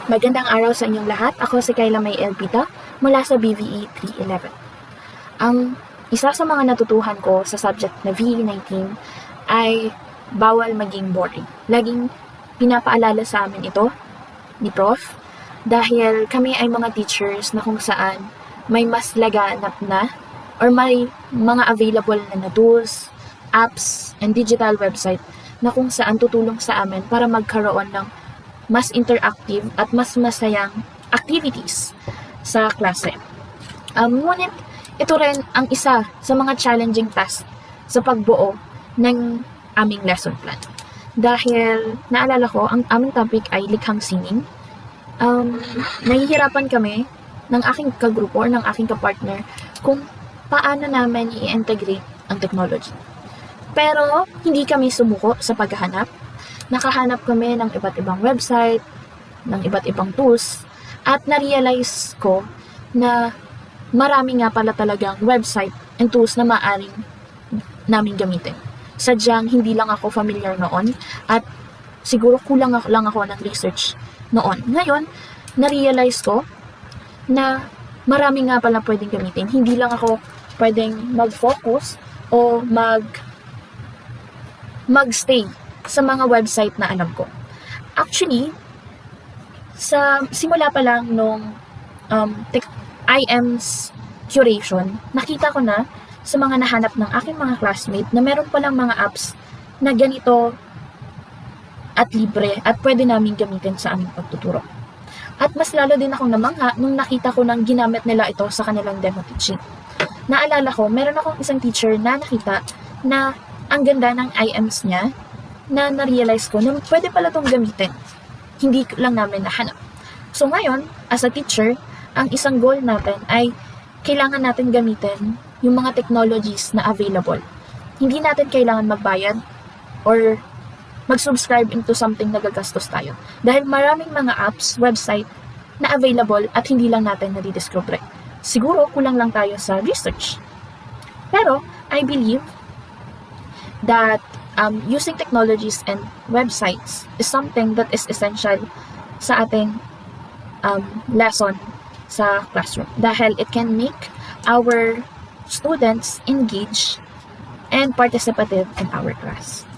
Magandang araw sa inyong lahat. Ako si Kayla May Elpita mula sa BVE 311. Ang isa sa mga natutuhan ko sa subject na VE19 ay bawal maging boring. Laging pinapaalala sa amin ito ni Prof. Dahil kami ay mga teachers na kung saan may mas laganap na or may mga available na tools, apps, and digital website na kung saan tutulong sa amin para magkaroon ng mas interactive at mas masayang activities sa klase. Ngunit ito rin ang isa sa mga challenging task sa pagbuo ng aming lesson plan. Dahil naalala ko, ang aming topic ay likhang sining. Nahihirapan kami ng aking kagrupo or ng aking kapartner kung paano namin i-integrate ang technology. Pero hindi kami sumuko sa paghahanap. Nakahanap kami ng iba't ibang website, ng iba't ibang tools, at na-realize ko na marami nga pala talagang website and tools na maaaring namin gamitin. Sadyang hindi lang ako familiar noon at siguro kulang lang ako ng research noon. Ngayon, na-realize ko na marami nga pala pwedeng gamitin. Hindi lang ako pwedeng mag-focus o mag-stay sa mga website na alam ko. Actually, sa simula pa lang nung IM's curation, nakita ko na sa mga nahanap ng aking mga classmate na meron palang mga apps na ganito at libre at pwede namin gamitin sa aming pagtuturo. At mas lalo din akong namangha nung nakita ko nang ginamit nila ito sa kanilang demo teaching. Naalala ko, meron akong isang teacher na nakita na ang ganda ng IMs niya na na-realize ko na pwede pala itong gamitin. Hindi lang namin nahanap. So ngayon, as a teacher, ang isang goal natin ay kailangan natin gamitin yung mga technologies na available. Hindi natin kailangan magbayad or mag-subscribe into something na gagastos tayo. Dahil maraming mga apps, website na available at hindi lang natin nadidiscover. Siguro kulang lang tayo sa research. Pero I believe that using technologies and websites is something that is essential sa ating lesson sa classroom. Dahil it can make our students engage and participative in our class.